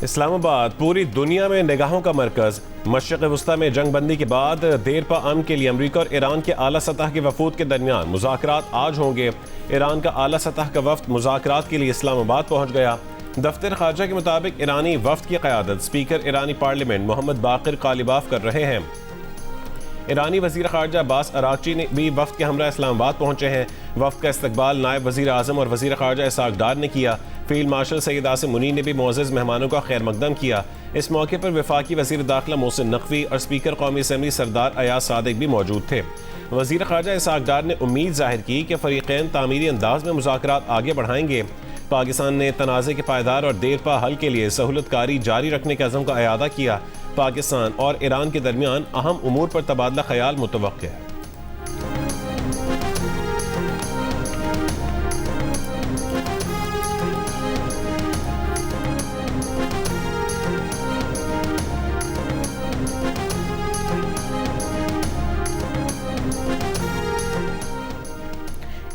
इस्लामाबाद पूरी दुनिया में निगाहों का मरकज। मशरिक़ वस्ता में जंग बंदी के बाद देरपा अमन के लिए अमरीका और ईरान के आला सतह के वफूद के दरमियान मुज़ाकरात आज होंगे। ईरान का आला सतह का वफ्द मुज़ाकरात के लिए इस्लामाबाद पहुँच गया। दफ्तर खारजा के मुताबिक ईरानी वफ्द की क़यादत स्पीकर ईरानी पार्लियामेंट मोहम्मद बाक़िर कालिबाफ कर रहे हैं। ईरानी वज़ीर ख़ारजा अब्बास अराग़ची ने भी वफ़्द के हमरा इस्लामाबाद पहुँचे हैं। वफ़्द का इस्तकबाल नायब वज़ीर आज़म और वज़ीर ख़ारजा इसाक़ डार ने किया। फ़ील्ड मार्शल सैयद आसिम मुनीर ने भी मुअज़्ज़ज़ मेहमानों का खैर मकदम किया। इस मौके पर वफ़ाक़ी वज़ीर दाखिला मोहसिन नक़वी और स्पीकर कौमी असम्बली सरदार अयाज सादिक भी मौजूद थे। वज़ीर ख़ारजा इसाक़ डार ने उम्मीद ज़ाहिर की कि फ़रीक़ैन तामीरी अंदाज़ में मुज़ाकरात आगे बढ़ाएंगे। पाकिस्तान ने तनाज़े के पायदार और देरपा हल के लिए सहूलतकारी जारी रखने के अज़म का इआदा किया। पाकिस्तान और ईरान के दरमियान अहम उमूर पर तबादला ख्याल मुतवक्किल है।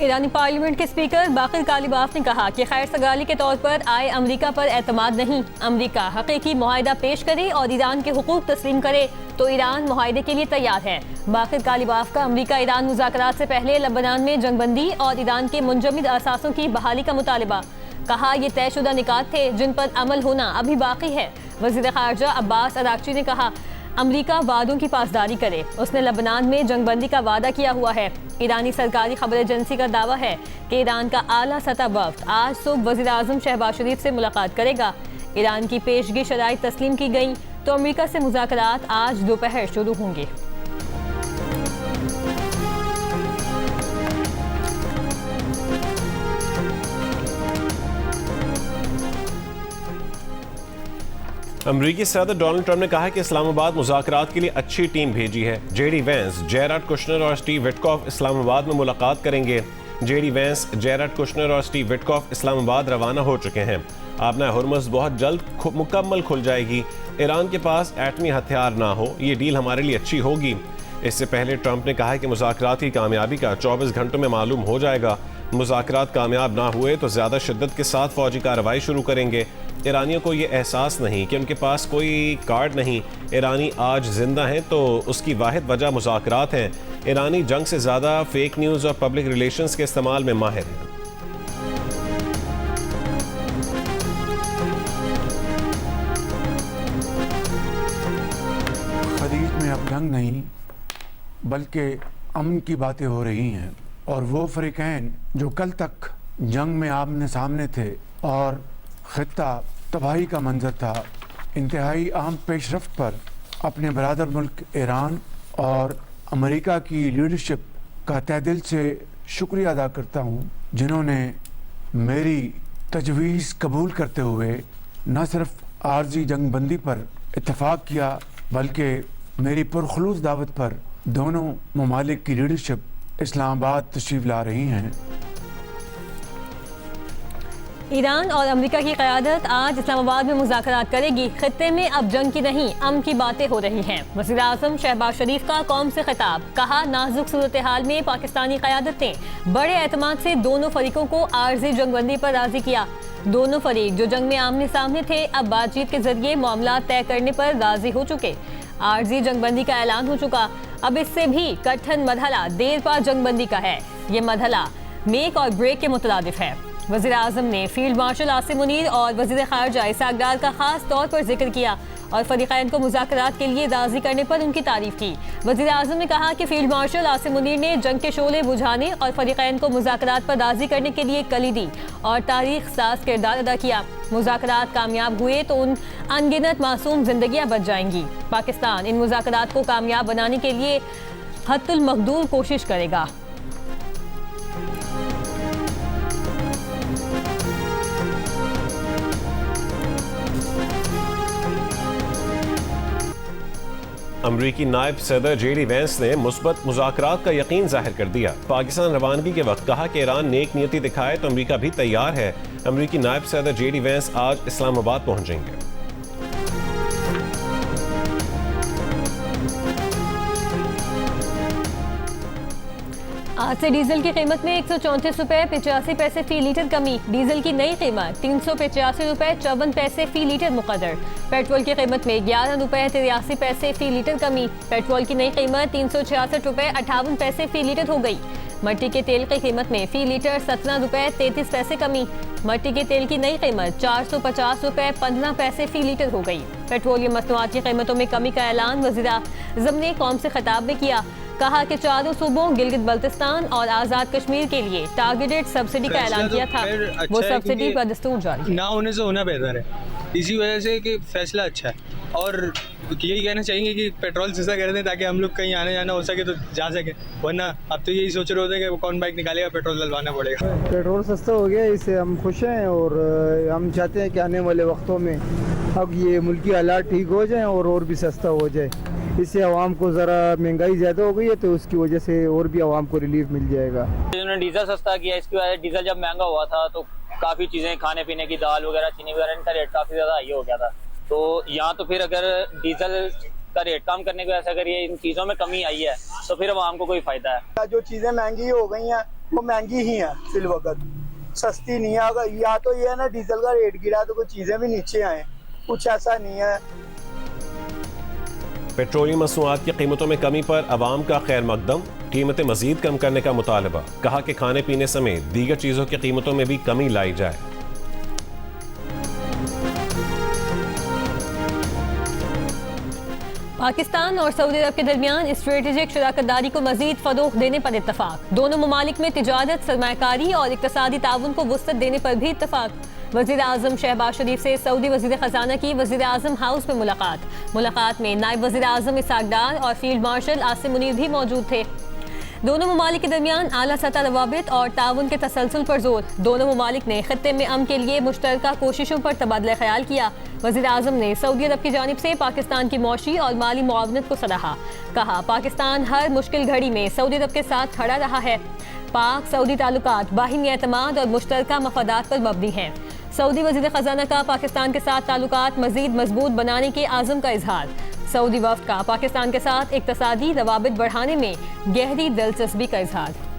ईरानी पार्लियामेंट के स्पीकर बाक़िर कालिबाफ ने कहा कि खैर सगाली के तौर पर आए अमरीका पर एतमाद नहीं। अमरीका हकीकी मुआहिदा पेश करे और ईरान के हुकूक तस्लीम करे तो ईरान मुआहिदे के लिए तैयार है। बाक़िर कालिबाफ का अमरीका ईरान मुज़ाकरात से पहले लबनान में जंगबंदी और ईरान के मुंजमद असासों की बहाली का मुतालबा। कहा यह तयशुदा निकात थे जिन पर अमल होना अभी बाकी है। वज़ीर ख़ारजा अब्बास अराग़ची ने कहा अमरीका वादों की पासदारी करे। उसने लबनान में जंगबंदी का वादा किया हुआ है। ईरानी सरकारी खबर एजेंसी का दावा है कि ईरान का आला सतह वफ्द आज सुबह वज़ीर आज़म शहबाज शरीफ से मुलाकात करेगा। ईरान की पेशगी शराइत तस्लीम की गई तो अमरीका से मुज़ाकरात आज दोपहर शुरू होंगे। अमरीकी सदर डोनाल्ड ट्रंप ने कहा कि इस्लामाबाद मुज़ाकरात के लिए अच्छी टीम भेजी है। जेडी वैंस, जेराड कुशनर और स्टीव विटकॉफ इस्लामाबाद में मुलाकात करेंगे। जेडी वैंस, जेराड कुशनर और स्टीव विटकॉफ इस्लामाबाद रवाना हो चुके हैं। आबना हुर्मुज़ बहुत जल्द मुकम्मल खुल जाएगी। ईरान के पास एटमी हथियार ना हो, ये डील हमारे लिए अच्छी होगी। इससे पहले ट्रंप ने कहा कि मुज़ाकरात की कामयाबी का 24 घंटों में मालूम हो जाएगा। मुज़ाकरात कामयाब ना हुए तो ज़्यादा शिद्दत के साथ फ़ौजी कार्रवाई शुरू करेंगे। ईरानियों को ये एहसास नहीं कि उनके पास कोई कार्ड नहीं। ईरानी आज जिंदा हैं तो उसकी वाहिद वजह मुज़ाकरात हैं। ईरानी जंग से ज़्यादा फेक न्यूज़ और पब्लिक रिलेशंस के इस्तेमाल में माहिर हैं। खलीज में अब जंग नहीं बल्कि अमन की बातें हो रही हैं और वो फ़रीक़ैन जो कल तक जंग में आमने सामने थे और ख़ित्ता तबाही का मंजर था, इंतहाई अहम पेशरफ्त पर अपने बरादर मुल्क ईरान और अमेरिका की लीडरशिप का तहे दिल से शुक्रिया अदा करता हूँ, जिन्होंने मेरी तजवीज़ कबूल करते हुए न सिर्फ आर्जी जंगबंदी पर इत्तफ़ाक़ किया बल्कि मेरी पुरखलूस दावत पर दोनों ममालिक की लीडरशिप इस्लामाबाद तशरीफ़ ला रही हैं। ईरान और अमेरिका की क़यादत आज इस्लामाबाद में मुज़ाकरात करेगी। खित्ते में अब जंग की नहीं अमन की बातें हो रही हैं। वज़ीर आज़म शहबाज शरीफ का कौम से खिताब। कहा नाजुक सूरत हाल में पाकिस्तानी क़यादत ने बड़े एतमाद से दोनों फरीकों को आर्जी जंगबंदी पर राज़ी किया। दोनों फरीक जो जंग में आमने सामने थे अब बातचीत के जरिए मामला तय करने पर राज़ी हो चुके। आर्जी जंगबंदी का ऐलान हो चुका। अब इससे भी कठिन मरहला देरपा जंगबंदी का है। ये मरहला मेक और ब्रेक के मुतरादिफ है। वज़ीर आज़म ने फील्ड मार्शल आसिम मुनीर और वज़ीर ख़ारजा इसाक़ डार का ख़ास तौर पर जिक्र किया और फ़रीक़ैन को मुज़ाकरात के लिए राज़ी करने पर उनकी तारीफ़ की। वज़ीर आज़म ने कहा कि फील्ड मार्शल आसिम मुनीर ने जंग के शोले बुझाने और फ़रीक़ैन को मुज़ाकरात पर राज़ी करने के लिए कलीदी और तारीख़ साज़ किरदार अदा किया। मुज़ाकरात कामयाब हुए तो उन अनगिनत मासूम ज़िंदगियाँ बच जाएंगी। पाकिस्तान इन मुज़ाकरात को कामयाब बनाने के लिए हद्दुल मक़दूर कोशिश करेगा। अमरीकी नायब सदर जेडी वैंस ने मुस्बत मुज़ाकरात का यकीन जाहिर कर दिया। पाकिस्तान रवानगी के वक्त कहा कि ईरान नेक नियति दिखाए तो अमरीका भी तैयार है। अमरीकी नायब सदर जेडी वैंस आज इस्लामाबाद पहुंचेंगे। आज से डीजल की कीमत में 134 रुपए 85 पैसे फी लीटर कमी। डीजल की नई कीमत 385 रुपए 54 पैसे फी लीटर मुकर्रर। पेट्रोल की कीमत में 11 रुपए 83 पैसे फी लीटर कमी। पेट्रोल की नई कीमत 366 रुपए 58 पैसे फी लीटर हो गई। मट्टी के तेल की कीमत में फी लीटर 17 रुपए 33 पैसे कमी। मट्टी के तेल की नई कीमत 450 रुपए 15 पैसे फी लीटर हो गई। पेट्रोलियम मसनूआत की कीमतों में कमी का ऐलान वज़ीर-ए-आज़म ने कौम से खिताब में किया। कहा कि चारों सूबों गिलगित बल्तिस्तान और आज़ाद कश्मीर के लिए टारगेटेड सब्सिडी का ऐलान किया था। वो सब्सिडी पर दस्तूर जारी ना होने से होना बेहतर है, इसी वजह से कि फैसला अच्छा है। और यही कहना चाहेंगे कि पेट्रोल सस्ता कर दें ताकि हम लोग कहीं आने जाना हो सके तो जा सके, वरना अब तो यही सोच रहे होते हैं कि कौन बाइक निकालेगा, पेट्रोल डलवाना पड़ेगा। पेट्रोल सस्ता हो गया, इससे हम खुश हैं और हम चाहते हैं कि आने वाले वक्तों में अब ये मुल्की हालात ठीक हो जाएं और भी सस्ता हो जाए। इससे आवाम को ज़रा महंगाई ज़्यादा हो गई है तो उसकी वजह से और भी आवाम को रिलीफ मिल जाएगा। इन्होंने डीजल सस्ता किया, इसकी वजह से डीजल जब महंगा हुआ था तो काफ़ी चीज़ें खाने पीने की दाल वगैरह चीनी वगैरह इनका रेट काफ़ी ज़्यादा हाई हो गया था। तो यहाँ तो फिर अगर डीजल का रेट कम करने की वजह से अगर ये इन चीज़ों में कमी आई है तो फिर आवाम को कोई फ़ायदा है। जो चीज़ें महंगी हो गई हैं वो महंगी ही हैं, फिल वक्त सस्ती नहीं है। अगर या तो ये है ना डीजल का रेट गिरा तो कुछ चीज़ें भी नीचे आए, कुछ ऐसा नहीं है। पेट्रोलियम मसनूआत की कीमतों में कमी पर अवाम का खैर मकदम। कीमतें मजीद कम करने का मुतालबा। कहा कि खाने पीने समेत दीगर चीज़ों की कीमतों में भी कमी लाई जाए। पाकिस्तान और सऊदी अरब के दरमियान स्ट्रेटेजिक शराकतदारी को मजीद फरोग देने पर इत्तफाक। दोनों ममालिक में तिजारत, सरमायाकारी और इक्तसादी ताउन को वुसअत देने पर भी इत्तफाक। वज़ीर-ए-आज़म शहबाज शरीफ से सऊदी वज़ीर ख़ज़ाना की वज़ीर-ए-आज़म हाउस में मुलाकात में नायब वज़ीर-ए-आज़म इसहाक डार और फील्ड मार्शल आसिम मुनीर भी मौजूद थे। दोनों ममालिक के दरमियान आला सतह रवाबित और ताउन के तसलसल पर जोर। दोनों ममालिक ने खत्ते में अमन के लिए मुश्तरका कोशिशों पर तबादला ख्याल किया। वज़ीर-ए-आज़म ने सऊदी अरब की जानिब से पाकिस्तान की मौशी और माली मुआवनत को सराहा। कहा पाकिस्तान हर मुश्किल घड़ी में सऊदी अरब के साथ खड़ा रहा है। पाक सऊदी ताल्लुकात बाहिमी एतमाद और मुश्तरका मफादात पर मबनी हैं। सऊदी वज़ीर ख़ज़ाना का पाकिस्तान के साथ ताल्लुकात मज़ीद मजबूत बनाने के आज़म का इजहार। सऊदी वफ़द का पाकिस्तान के साथ इक़्तिसादी रवाबित बढ़ाने में गहरी दिलचस्पी का इजहार।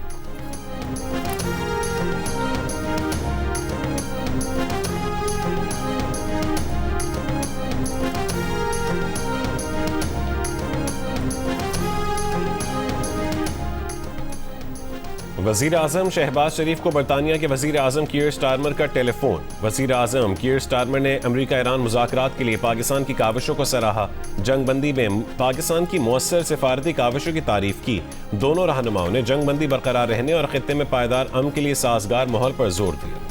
वज़ीर आज़म शहबाज शरीफ को बरतानिया के वज़ीर आज़म कीर स्टारमर का टेलीफोन। वज़ीर आज़म कीर स्टारमर ने अमरीका ईरान मुज़ाकरात के लिए पाकिस्तान की काविशों को सराहा। जंग बंदी में पाकिस्तान की मौसर सिफारती काविशों की तारीफ की। दोनों रहनुमाओं ने जंग बंदी बरकरार रहने और खित्ते में पायदार अमन के लिए साजगार माहौल पर जोर दिया।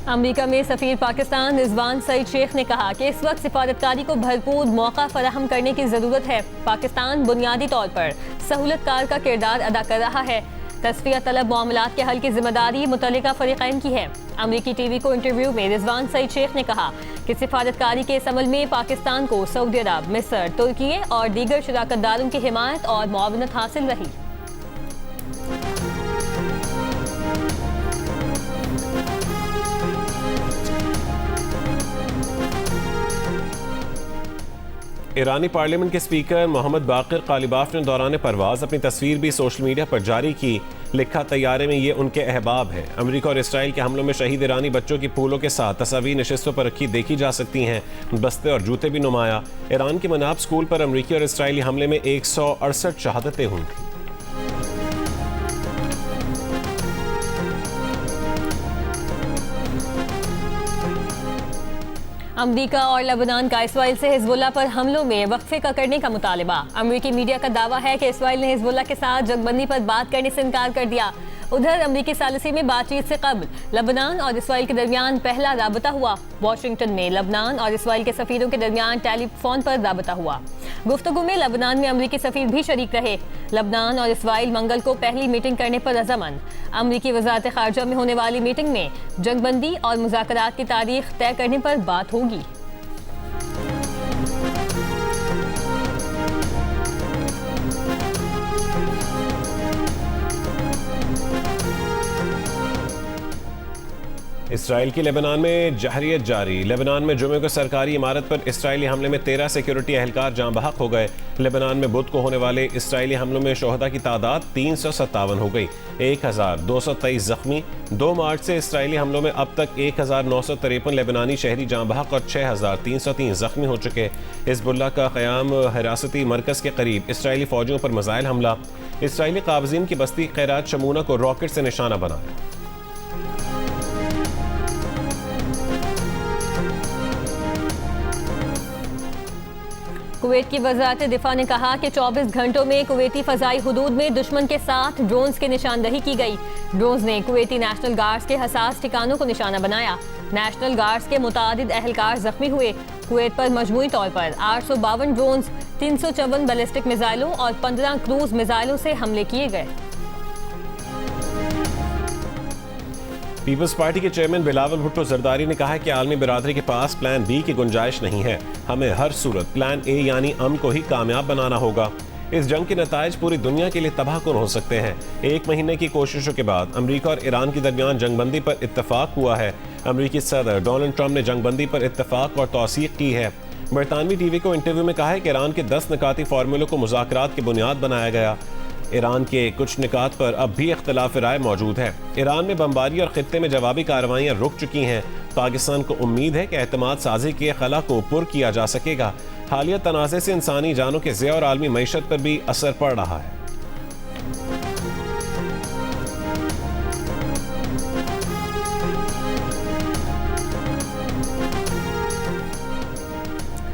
अमेरिका में सफ़ीर पाकिस्तान रिजवान सईद शेख ने कहा कि इस वक्त सिफारतकारी को भरपूर मौका फराहम करने की ज़रूरत है। पाकिस्तान बुनियादी तौर पर सहूलतकार का किरदार अदा कर रहा है। तस्फिया तलब मामलात के हल की जिम्मेदारी मुतल्लिका फ़रीक़ैन की है। अमेरिकी टीवी को इंटरव्यू में रिजवान सईद शेख ने कहा कि सिफारतकारी के इस अमल में पाकिस्तान को सऊदी अरब, मिस्र, तुर्की और दीगर शराकतदारों की हिमायत और मुआवनत हासिल रही। ईरानी पार्लियामेंट के स्पीकर मोहम्मद बाकिर कालिबाफ ने दौरान परवाज अपनी तस्वीर भी सोशल मीडिया पर जारी की। लिखा तैयारे में ये उनके अहबाब हैं। अमेरिका और इसराइल के हमलों में शहीद ईरानी बच्चों की फूलों के साथ तस्वीर नशिस्तों पर रखी देखी जा सकती हैं। बस्ते और जूते भी नुमाया। ईरान के मनाब स्कूल पर अमरीकी और इसराइली हमले में 168 शहादतें हुई थी। अमरीका और लेबनान का इसराइल से हिजबुल्लाह पर हमलों में वक्फे का करने का मुतालबा। अमरीकी मीडिया का दावा है कि इसराइल ने हिजबुल्लाह के साथ जंगबंदी पर बात करने से इनकार कर दिया। उधर अमरीकी सालिसी में बातचीत से कबल लेबनान और इसराइल के दरमियान पहला राबता हुआ। वाशिंगटन में लेबनान और इसराइल के सफीरों के दरमियान टेलीफोन पर राबता हुआ। गुफ्तगू में लेबनान में अमरीकी सफीर भी शरीक रहे। लेबनान और इसराइल मंगल को पहली मीटिंग करने पर रजामंद। अमरीकी वजारत खारजा में होने वाली मीटिंग में जंगबंदी और मुज़ाकरात की तारीख तय करने पर बात होगी। इसराइल की लेबनान में जहरियत जारी। लेबनान में जुमे को सरकारी इमारत पर इसराइली हमले में 13 सिक्योरिटी एहलकार जाँ बहक हो गए। लेबनान में बुध को होने वाले इसराइली हमलों में शोहदा की तादाद 357 हो गई, 1223 जख्मी। 2 मार्च से इसराइली हमलों में अब तक 1953 लेबनानी शहरी जाँ बहक और 6303 जख्मी हो चुके। हिजबुल्लाह का क़याम हिरासती मरकज़ के करीब इसराइली फ़ौजियों पर मिसाइल हमला। इसराइली काबज़ीन की बस्ती खैरात शमूना को रॉकेट से निशाना बनाया। कुवैत की वज़ारत दिफा ने कहा कि 24 घंटों में कुवैती फ़ज़ाई हुदूद में दुश्मन के 7 ड्रोन्स की निशानदही की गई। ड्रोन्स ने कुवैती नेशनल गार्ड्स के हसास ठिकानों को निशाना बनाया। नेशनल गार्ड्स के मुतादिद एहलकार जख्मी हुए। कुवैत पर मजमूई तौर पर 852 ड्रोन्स, 354 बैलिस्टिक मिसाइलों और 15 क्रूज मिसाइलों से हमले किए गए। पीपल्स पार्टी के चेयरमैन बिलावल भुट्टो जरदारी ने कहा है कि आलमी बिरादरी के पास प्लान बी की गुंजाइश नहीं है। हमें हर सूरत प्लान ए यानी अमन को ही कामयाब बनाना होगा। इस जंग के नताइज पूरी दुनिया के लिए तबाहकुन हो सकते हैं। 1 महीने की कोशिशों के बाद अमरीका और ईरान के दरमियान जंगबंदी पर इत्तफाक हुआ है। अमरीकी सदर डोनाल्ड ट्रंप ने जंगबंदी पर इत्तफाक और तौसीक की है। बरतानवी टीवी को इंटरव्यू में कहा है कि ईरान के 10 निकाती फार्मूलों को मुज़ाकरात की बुनियाद बनाया गया। ईरान के कुछ निकात पर अब भी इख्तिलाफ राय मौजूद है। ईरान में बमबारी और खित्ते में जवाबी कार्रवाइयाँ रुक चुकी हैं। पाकिस्तान को उम्मीद है कि एतमाद साजी के खला को पुर किया जा सकेगा। हालिया तनाज़े से इंसानी जानों के ज़िया और आलमी मईशत पर भी असर पड़ रहा है।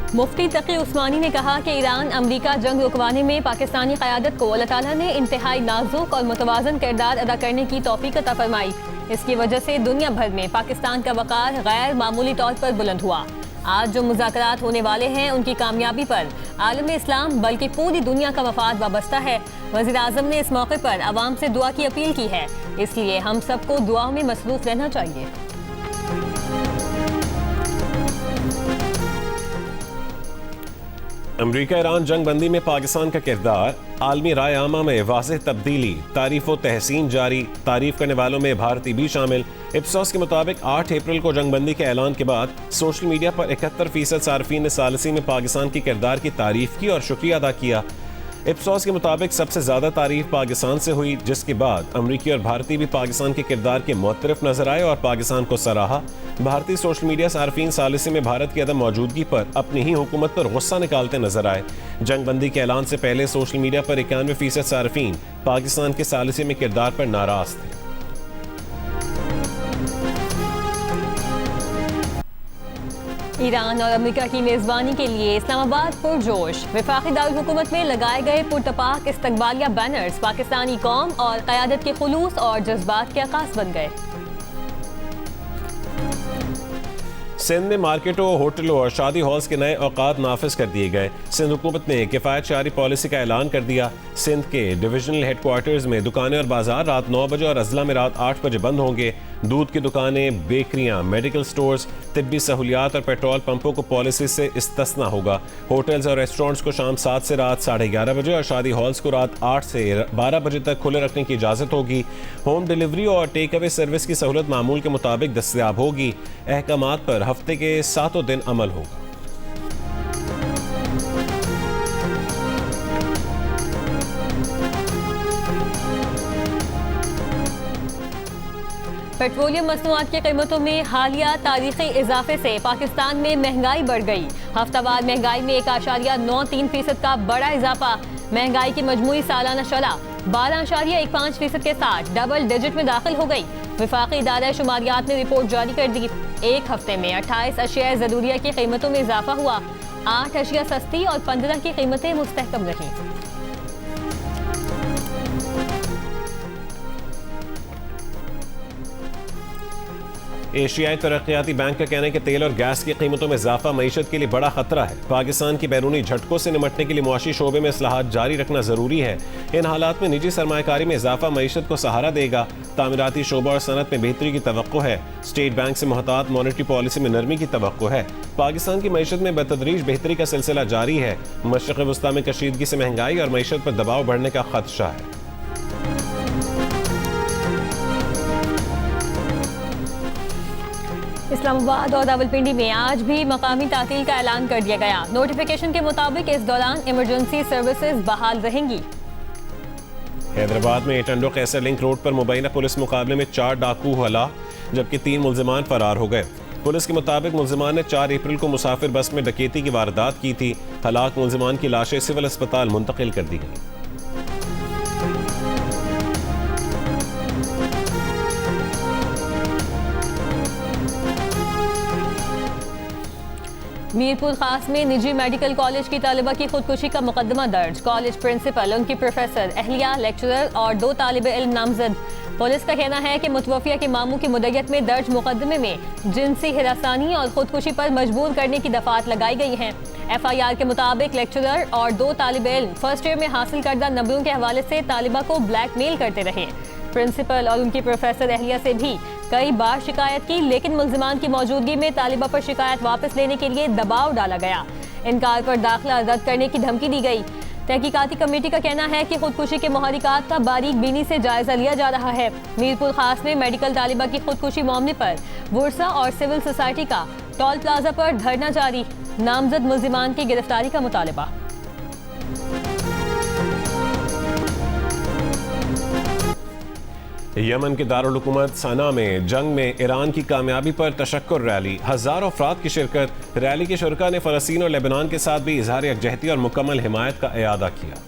मुफ्ती तकी उस्मानी ने कहा कि ईरान अमरीका जंग रुकवाने में पाकिस्तानी क़यादत को अल्लाह ताला ने इंतहाई नाजुक और मुतवाज़न किरदार अदा करने की तौफीक अता फरमाई। इसकी वजह से दुनिया भर में पाकिस्तान का वक़ार गैर मामूली तौर पर बुलंद हुआ। आज जो मुज़ाकरात होने वाले हैं उनकी कामयाबी पर आलम इस्लाम बल्कि पूरी दुनिया का मफाद वाबस्ता है। वज़ीर आज़म ने इस मौके पर अवाम से दुआ की अपील की है, इसलिए हम सबको दुआओं में मसरूफ़ रहना चाहिए। अमरीका ईरान जंग बंदी में पाकिस्तान का किरदार, आलमी राय आमा में वाज़ेह तब्दीली, तारीफ व तहसीन जारी, तारीफ करने वालों में भारतीय भी शामिल। इप्सोस के मुताबिक 8 अप्रैल को जंग बंदी के ऐलान के बाद सोशल मीडिया पर 71% सार्फिन ने सालिसी में पाकिस्तान की किरदार की तारीफ की और शुक्रिया अदा किया। इप्सोस के मुताबिक सबसे ज़्यादा तारीफ पाकिस्तान से हुई, जिसके बाद अमरीकी और भारतीय भी पाकिस्तान के किरदार के मुतरफ नजर आए और पाकिस्तान को सराहा। भारतीय सोशल मीडिया सार्फिन सालिसी में भारत की अदम मौजूदगी पर अपनी ही हुकूमत पर गुस्सा निकालते नजर आए। जंग बंदी के ऐलान से पहले सोशल मीडिया पर 91% सार्फिन पाकिस्तान के सालिसी में किरदार पर नाराज थे। ईरान और अमेरिका की मेज़बानी के लिए इस्लामाबाद पुरजोश। वफाकी दारुल हुकूमत में लगाए गए पुरतपाक इस्तकबालिया बैनर्स पाकिस्तानी कौम और क़यादत के खुलूस और जज्बात के अक्कास बन गए। सिंध में मार्केटों, होटलों और शादी हॉल्स के नए औकात नाफिज कर दिए गए। सिंध हुकूमत ने किफ़ायत शारी पॉलिसी का ऐलान कर दिया। सिंध के डिविजनल हेडक्वार्टर्स में दुकानें और बाजार रात 9 बजे और अजला में रात 8 बजे बंद होंगे। दूध की दुकानें, बेकरियां, मेडिकल स्टोर्स, तिब्बी सहूलियात और पेट्रोल पंपों को पॉलिसी से इस्तिस्ना होगा। होटल्स और रेस्टोरेंट्स को शाम 7 से रात 11:30 बजे और शादी हॉल्स को रात 8 से 12 बजे तक खुले रखने की इजाज़त होगी। होम डिलीवरी और टेक अवे सर्विस की सहूलत मामूल के मुताबिक दस्तयाब होगी। अहकामात पर हफ्ते के 7 दिन अमल होगा। पेट्रोलियम मसनूआत की कीमतों में हालिया तारीखी इजाफे से पाकिस्तान में महंगाई बढ़ गई। हफ्तावार महंगाई में 1.93% का बड़ा इजाफा। महंगाई की मजमूई सालाना शरह 12.15% के साथ डबल डिजिट में दाखिल हो गई। वफाकी इदारा शुमारियात ने रिपोर्ट जारी कर दी। एक हफ्ते में 28 अशिया ज़रूरिया की कीमतों में इजाफा हुआ। 8 अशिया सस्ती और 15 की कीमतें मुस्तहकम रहीं। एशियाई तरक्याती बैंक का कहना है कि तेल और गैस की कीमतों में इजाफा मईशत के लिए बड़ा खतरा है। पाकिस्तान की बैरूनी झटकों से निमटने के लिए मुआशी शोबे में इस्लाहात जारी रखना जरूरी है। इन हालात में निजी सरमायाकारी में इजाफा मईशत को सहारा देगा। तामीराती शोबा और सनत में बेहतरी की तवक्को है। स्टेट बैंक से मुहतात मॉनेटरी पॉलिसी में नरमी की तवक्को है। पाकिस्तान की मईशत में बतदरीज बेहतरी का सिलसिला जारी है। मशरक़ वस्ता में कशीदगी से महंगाई और मईशत पर दबाव बढ़ने का खदशा है। इस्लामाबाद और रावलपिंडी में आज भी मकामी तातील का ऐलान कर दिया गया। नोटिफिकेशन के मुताबिक इस दौरान इमरजेंसी सर्विसेज बहाल रहेंगी। हैदराबाद में टंडो कैसर लिंक रोड पर मुबैना पुलिस मुकाबले में 4 डाकू हला जबकि 3 मुल्जिमान फरार हो गए। पुलिस के मुताबिक मुल्जिमान ने 4 अप्रैल को मुसाफिर बस में डकैती की वारदात की थी। हलाक मुल्जिमान की लाशें सिविल अस्पताल मुंतकिल कर दी गई। मीरपुर खास में निजी मेडिकल कॉलेज की तालिबा की खुदकुशी का मुकदमा दर्ज। कॉलेज प्रिंसिपल, उनकी प्रोफेसर, अहलिया, लेक्चरर और 2 तालिब इल्म नामजद। पुलिस का कहना है कि मुतवफ़िया के मामू की मुद्दत में दर्ज मुकदमे में जिनसी हिरासानी और खुदकुशी पर मजबूर करने की दफात लगाई गई हैं। FIR के मुताबिक लेक्चरर और 2 तालिब इल्म फर्स्ट ईयर में हासिल करदा नंबरों के हवाले से तालिबा को ब्लैकमेल करते रहे। प्रिंसिपल और उनकी प्रोफेसर अहलिया से भी कई बार शिकायत की, लेकिन मुल्जिमान की मौजूदगी में तालिबा पर शिकायत वापस लेने के लिए दबाव डाला गया। इनकार पर दाखिला रद्द करने की धमकी दी गई। तहकीकाती कमेटी का कहना है कि खुदकुशी के मुहरिकात का बारीक बीनी से जायजा लिया जा रहा है। मीरपुर खास में मेडिकल तालिबा की खुदकुशी मामले पर बुरसा और सिविल सोसाइटी का टोल प्लाजा पर धरना जारी। नामजद मुल्जिमान की गिरफ्तारी का मुतालबा। यमन के दारुल हुकूमत सना में जंग में ईरान की कामयाबी पर तशक्कुर रैली, हजारों अफराद की शिरकत। रैली के शुरका ने फ़लस्तीन और लेबनान के साथ भी इजहार यकजहती और मुकम्मल हिमायत का इयादा किया।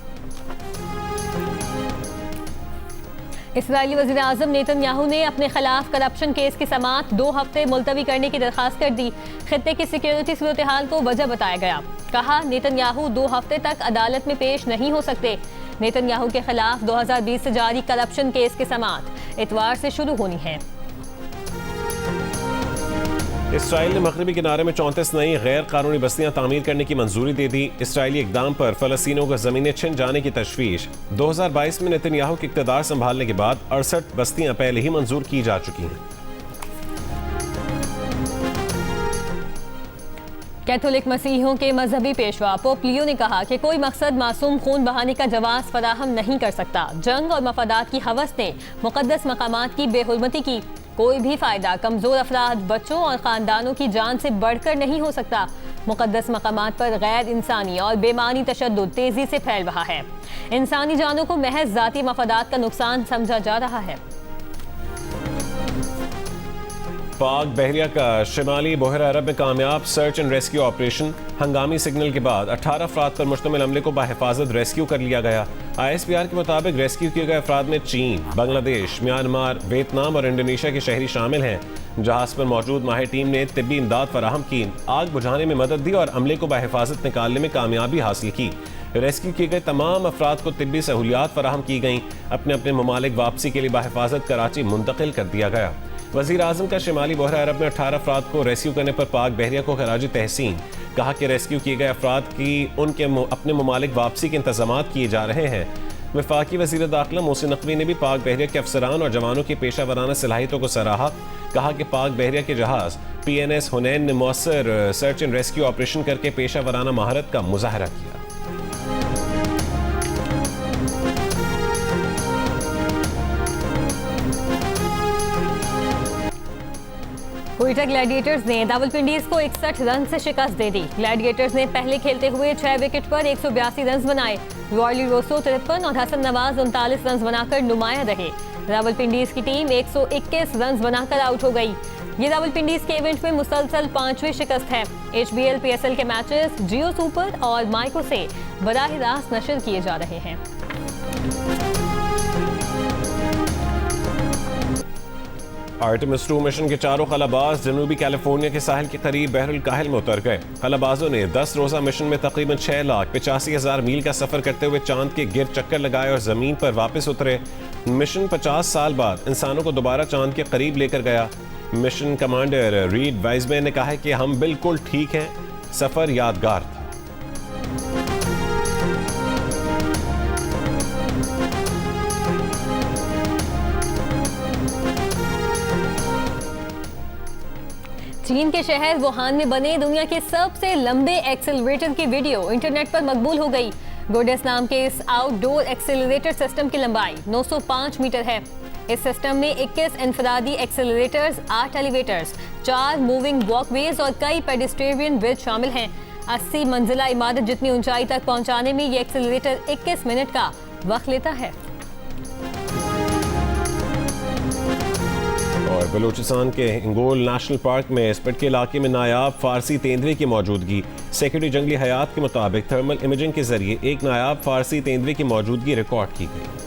इस्राईली वज़ीर आज़म नेतन्याहू ने अपने खिलाफ करप्शन केस की समाअत 2 हफ्ते मुलतवी करने की दरख्वास्त कर दी। खित्ते की सिक्योरिटी सूरत हाल को वजह बताया गया। कहा, नेतन्याहू 2 हफ्ते तक अदालत में पेश नहीं हो सकते। नेतन्याहू के खिलाफ 2020 से जारी करप्शन केस की समाअत इतवार से शुरू होनी है। इसराइल ने मगरबी किनारे में 34 नई गैर कानूनी बस्तियां तामीर करने की मंजूरी दे दी। इसराइली इकदाम पर फ़लस्तीनियों को ज़मीनें छिन जाने की तशवीश। 2022 में नेतन्याहू के इक़्तिदार संभालने के बाद 68 बस्तियां पहले ही मंजूर की जा चुकी हैं। कैथोलिक मसीहियों के मजहबी पेशवा पोप लियो ने कहा कि कोई मकसद मासूम खून बहाने का जवाब फराहम नहीं कर सकता। जंग और मफादात की हवस ने मुकद्दस मकामात की बेहुरमती की। कोई भी फायदा कमजोर अफराद, बच्चों और खानदानों की जान से बढ़कर नहीं हो सकता। मुकद्दस मकामात पर गैर इंसानी और बेमानी तशद्दुद तेजी से फैल रहा है। इंसानी जानों को महज जाती मफादात का नुकसान समझा जा रहा है। पाक बहरिया का शिमाली बहर अरब में कामयाब सर्च एंड रेस्क्यू ऑपरेशन। हंगामी सिग्नल के बाद 18 अफराद पर मुश्तमिल अमले को बाहिफाजत रेस्क्यू कर लिया गया। ISPR के मुताबिक रेस्क्यू किए गए अफराद में चीन, बांग्लादेश, म्यांमार, वियतनाम और इंडोनेशिया के शहरी शामिल हैं। जहाज पर मौजूद माहिर टीम ने तिब्बी इमदाद फराहम की, आग बुझाने में मदद दी और अमले को बाहिफाजत निकालने में कामयाबी हासिल की। रेस्क्यू किए गए तमाम अफराद को तिब्बी सहूलियात फराहम की गई। अपने अपने ममालिक वापसी के लिए बाहिफाजत कराची मुंतकिल कर दिया गया। वज़ीर आज़म का शिमाली बहर अरब में 18 अफराद को रेस्क्यू करने पर पाक बहरिया को खराज तहसीन। कहा कि रेस्क्यू किए गए अफराद की उनके अपने ममालिक वापसी के इंतजाम किए जा रहे हैं। वफाकी वज़ीर दाखिला मोहसिन नकवी ने भी पाक बहरिया के अफसरान और जवानों की पेशा वराना सलाहियतों को सराहा। कहा कि पाक बहरिया के जहाज़ PNS हुनैन ने मौसर सर्च एंड रेस्क्यू ऑपरेशन करके पेशा वराना महारत का मुजाहरा किया। क्वेटा ग्लैडिएटर्स ने रावलपिंडीज को 61 रन से शिकस्त दे दी। ग्लैडिएटर्स ने पहले खेलते हुए 6 विकेट पर 182 रन बनाए। रॉयली रोसो 53 और हसन नवाज 39 रन बनाकर नुमाया रहे। रावलपिंडीज की टीम 121 रन बनाकर आउट हो गई। ये रावलपिंडीज के इवेंट में मुसलसल 5वीं शिकस्त है। HBL PSL के मैचेस जियो सुपर और माइक्रो से बराह रास्त नशर किए जा रहे हैं। आर्टेमिस 2 मिशन के 4 खलाबाज जनूबी कैलिफोर्निया के साहिल के करीब बहरुल काहिल में उतर गए। खलाबाजों ने 10 रोज़ा मिशन में तकरीबन 6,85,000 मील का सफर करते हुए चांद के गिर चक्कर लगाए और जमीन पर वापस उतरे। मिशन 50 साल बाद इंसानों को दोबारा चांद के करीब लेकर गया। मिशन कमांडर रीड वाइजमैन ने कहा है कि हम बिल्कुल ठीक हैं, सफर यादगार था। चीन के शहर वुहान में बने दुनिया के सबसे लंबे एक्सेलरेटर की वीडियो इंटरनेट पर मकबूल हो गई। गोडेस नाम के इस आउटडोर एक्सेलरेटर सिस्टम की लंबाई 905 मीटर है। इस सिस्टम में 21 इनफरादी एक्सेलरेटर्स, 8 एलिवेटर्स, 4 मूविंग वॉकवेज और कई पेडिस्ट्रियन ब्रिज शामिल हैं। 80 मंजिला इमारत जितनी ऊंचाई तक पहुंचाने में ये एक्सेलरेटर 21 मिनट का वक्त लेता है। और बलूचिस्तान के हिंगोल नेशनल पार्क में स्पिट के इलाके में नायाब फारसी तेंदुए की मौजूदगी। सेक्रेटरी जंगली हयात के मुताबिक थर्मल इमेजिंग के जरिए एक नायाब फारसी तेंदुए की मौजूदगी रिकॉर्ड की गई।